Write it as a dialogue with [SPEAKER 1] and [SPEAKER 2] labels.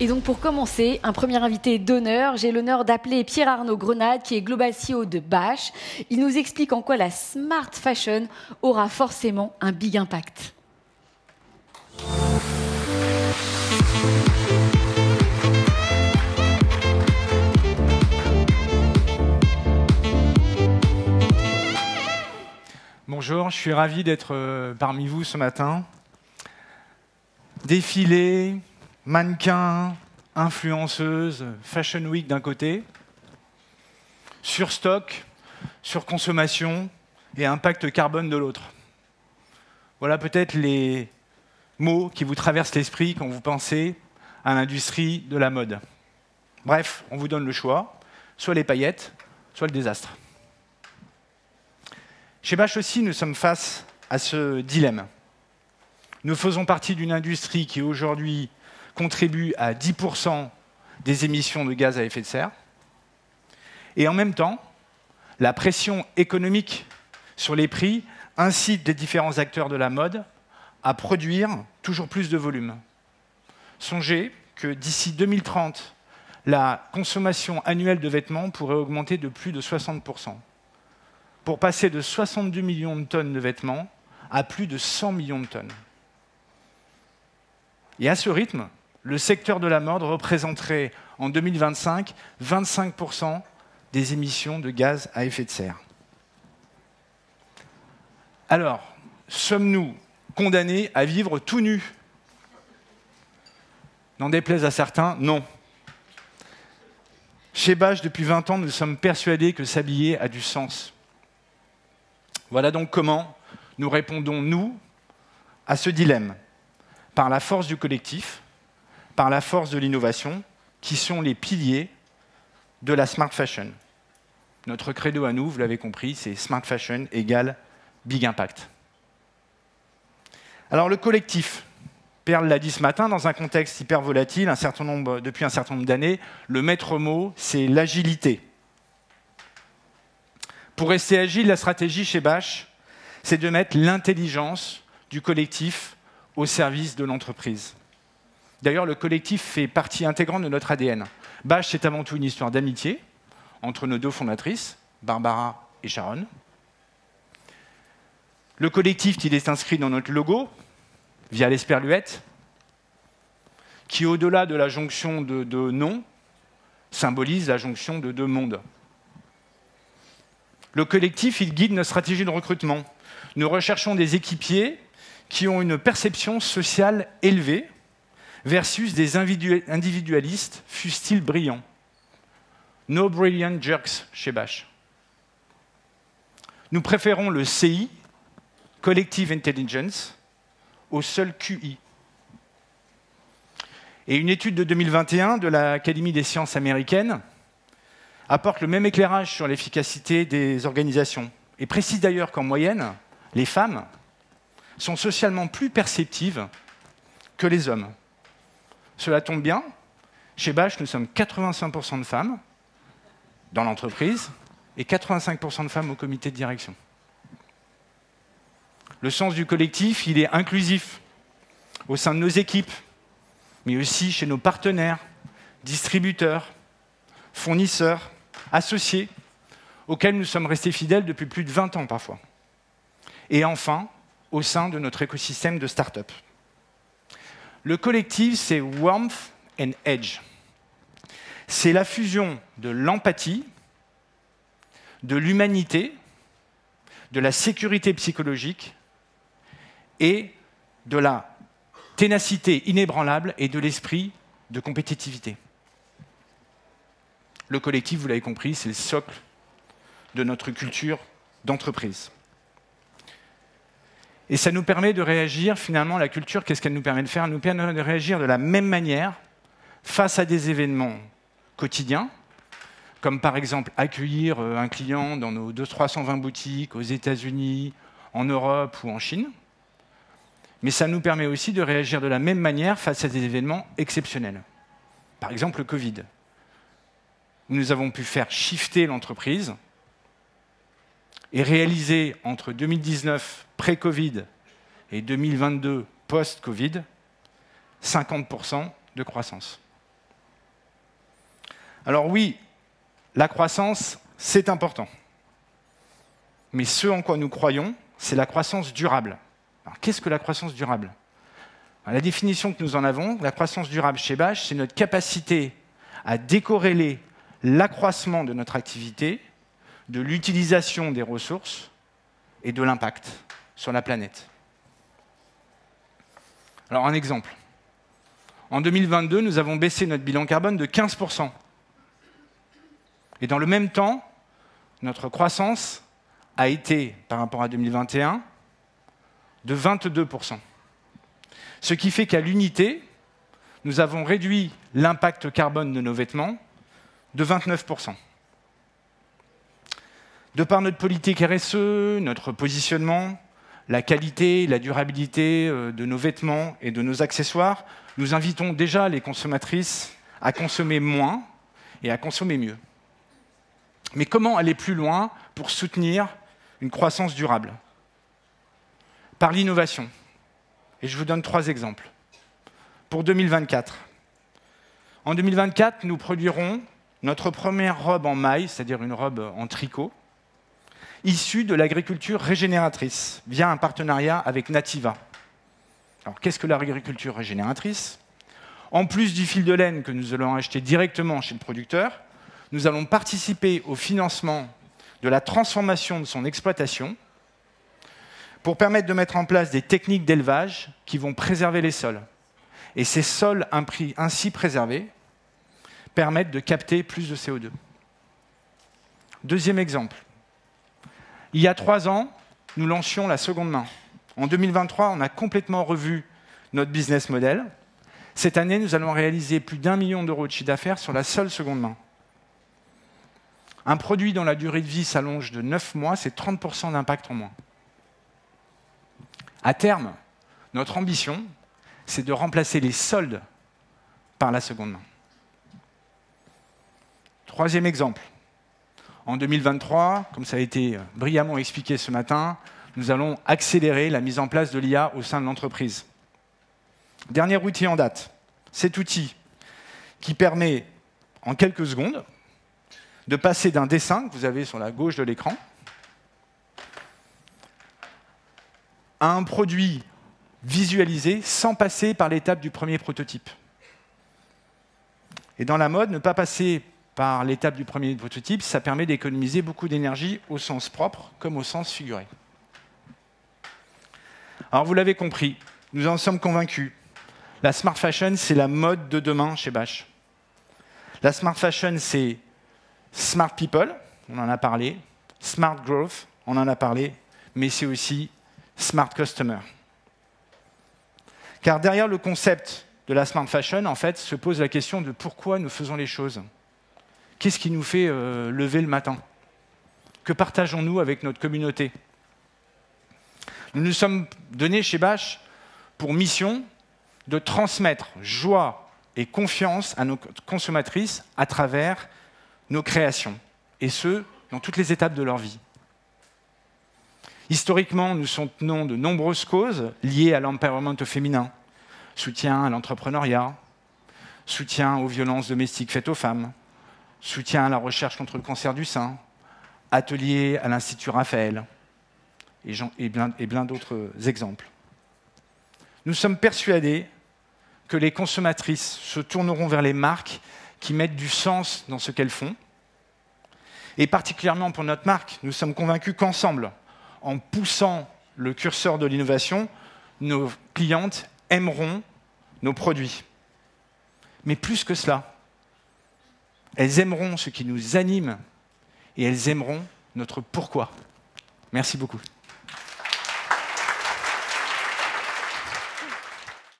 [SPEAKER 1] Et donc pour commencer, un premier invité d'honneur, j'ai l'honneur d'appeler Pierre-Arnaud Grenade, qui est Global CEO de Bâche. Il nous explique en quoi la smart fashion aura forcément un big impact.
[SPEAKER 2] Bonjour, je suis ravi d'être parmi vous ce matin. Défilé, mannequins, influenceuses, Fashion Week d'un côté, surstock, surconsommation et impact carbone de l'autre. Voilà peut-être les mots qui vous traversent l'esprit quand vous pensez à l'industrie de la mode. Bref, on vous donne le choix, soit les paillettes, soit le désastre. Chez Bâche aussi, nous sommes face à ce dilemme. Nous faisons partie d'une industrie qui aujourd'hui contribue à 10% des émissions de gaz à effet de serre. Et en même temps, la pression économique sur les prix incite les différents acteurs de la mode à produire toujours plus de volume. Songez que d'ici 2030, la consommation annuelle de vêtements pourrait augmenter de plus de 60%, pour passer de 62 millions de tonnes de vêtements à plus de 100 millions de tonnes. Et à ce rythme, le secteur de la mode représenterait en 2025 25% des émissions de gaz à effet de serre. Alors, sommes-nous condamnés à vivre tout nus? N'en déplaise à certains, non. Chez Bâche, depuis 20 ans, nous sommes persuadés que s'habiller a du sens. Voilà donc comment nous répondons, nous, à ce dilemme, par la force du collectif, par la force de l'innovation, qui sont les piliers de la smart fashion. Notre credo à nous, vous l'avez compris, c'est smart fashion égale big impact. Alors le collectif, Perle l'a dit ce matin, dans un contexte hyper volatile, depuis un certain nombre d'années, le maître mot, c'est l'agilité. Pour rester agile, la stratégie chez Bâche, c'est de mettre l'intelligence du collectif au service de l'entreprise. D'ailleurs, le collectif fait partie intégrante de notre ADN. Bâche, c'est avant tout une histoire d'amitié entre nos deux fondatrices, Barbara et Sharon. Le collectif, il est inscrit dans notre logo, via l'esperluette, qui, au-delà de la jonction de deux noms, symbolise la jonction de deux mondes. Le collectif, il guide notre stratégie de recrutement. Nous recherchons des équipiers qui ont une perception sociale élevée versus des individualistes, fussent-ils brillants. No brilliant jerks chez Bâche. Nous préférons le CI, Collective Intelligence, au seul QI. Et une étude de 2021 de l'Académie des sciences américaines apporte le même éclairage sur l'efficacité des organisations et précise d'ailleurs qu'en moyenne, les femmes sont socialement plus perceptives que les hommes. Cela tombe bien, chez Bâche, nous sommes 85% de femmes dans l'entreprise et 85% de femmes au comité de direction. Le sens du collectif, il est inclusif au sein de nos équipes, mais aussi chez nos partenaires, distributeurs, fournisseurs, associés, auxquels nous sommes restés fidèles depuis plus de 20 ans parfois. Et enfin, au sein de notre écosystème de start-up. Le collectif, c'est warmth and edge. C'est la fusion de l'empathie, de l'humanité, de la sécurité psychologique et de la ténacité inébranlable et de l'esprit de compétitivité. Le collectif, vous l'avez compris, c'est le socle de notre culture d'entreprise. Et ça nous permet de réagir, finalement, la culture, qu'est-ce qu'elle nous permet de faire? Elle nous permet de réagir de la même manière face à des événements quotidiens, comme par exemple accueillir un client dans nos 320 boutiques aux États-Unis, en Europe ou en Chine. Mais ça nous permet aussi de réagir de la même manière face à des événements exceptionnels. Par exemple, le Covid. Nous avons pu faire shifter l'entreprise et réaliser entre 2019 pré-Covid et 2022 post-Covid 50% de croissance. Alors oui, la croissance, c'est important. Mais ce en quoi nous croyons, c'est la croissance durable. Alors, qu'est-ce que la croissance durable? La définition que nous en avons, la croissance durable chez Bâche, c'est notre capacité à décorréler l'accroissement de notre activité de l'utilisation des ressources et de l'impact sur la planète. Alors, un exemple. En 2022, nous avons baissé notre bilan carbone de 15%. Et dans le même temps, notre croissance a été, par rapport à 2021, de 22%. Ce qui fait qu'à l'unité, nous avons réduit l'impact carbone de nos vêtements de 29%. De par notre politique RSE, notre positionnement, la qualité, la durabilité de nos vêtements et de nos accessoires, nous invitons déjà les consommatrices à consommer moins et à consommer mieux. Mais comment aller plus loin pour soutenir une croissance durable? Par l'innovation. Et je vous donne 3 exemples. Pour 2024. En 2024, nous produirons notre première robe en maille, c'est-à-dire une robe en tricot, issue de l'agriculture régénératrice, via un partenariat avec Nativa. Alors, qu'est-ce que l'agriculture régénératrice? En plus du fil de laine que nous allons acheter directement chez le producteur, nous allons participer au financement de la transformation de son exploitation pour permettre de mettre en place des techniques d'élevage qui vont préserver les sols. Et ces sols ainsi préservés permettent de capter plus de CO2. Deuxième exemple. Il y a 3 ans, nous lancions la seconde main. En 2023, on a complètement revu notre business model. Cette année, nous allons réaliser plus d'1 million d'euros de chiffre d'affaires sur la seule seconde main. Un produit dont la durée de vie s'allonge de 9 mois, c'est 30% d'impact en moins. À terme, notre ambition, c'est de remplacer les soldes par la seconde main. Troisième exemple. En 2023, comme ça a été brillamment expliqué ce matin, nous allons accélérer la mise en place de l'IA au sein de l'entreprise. Dernier outil en date, cet outil qui permet, en quelques secondes, de passer d'un dessin que vous avez sur la gauche de l'écran à un produit visualisé sans passer par l'étape du premier prototype. Et dans la mode, ne pas passer par l'étape du premier prototype, ça permet d'économiser beaucoup d'énergie au sens propre comme au sens figuré. Alors vous l'avez compris, nous en sommes convaincus. La smart fashion, c'est la mode de demain chez Bâche. La smart fashion, c'est smart people, on en a parlé, smart growth, on en a parlé, mais c'est aussi smart customer. Car derrière le concept de la smart fashion, en fait, se pose la question de pourquoi nous faisons les choses. Qu'est-ce qui nous fait lever le matin? Que partageons-nous avec notre communauté? Nous nous sommes donnés chez Bâche pour mission de transmettre joie et confiance à nos consommatrices à travers nos créations, et ce, dans toutes les étapes de leur vie. Historiquement, nous soutenons de nombreuses causes liées à l'empowerment féminin, soutien à l'entrepreneuriat, soutien aux violences domestiques faites aux femmes, soutien à la recherche contre le cancer du sein, atelier à l'Institut Raphaël, et plein d'autres exemples. Nous sommes persuadés que les consommatrices se tourneront vers les marques qui mettent du sens dans ce qu'elles font. Et particulièrement pour notre marque, nous sommes convaincus qu'ensemble, en poussant le curseur de l'innovation, nos clientes aimeront nos produits. Mais plus que cela, elles aimeront ce qui nous anime et elles aimeront notre pourquoi. Merci beaucoup.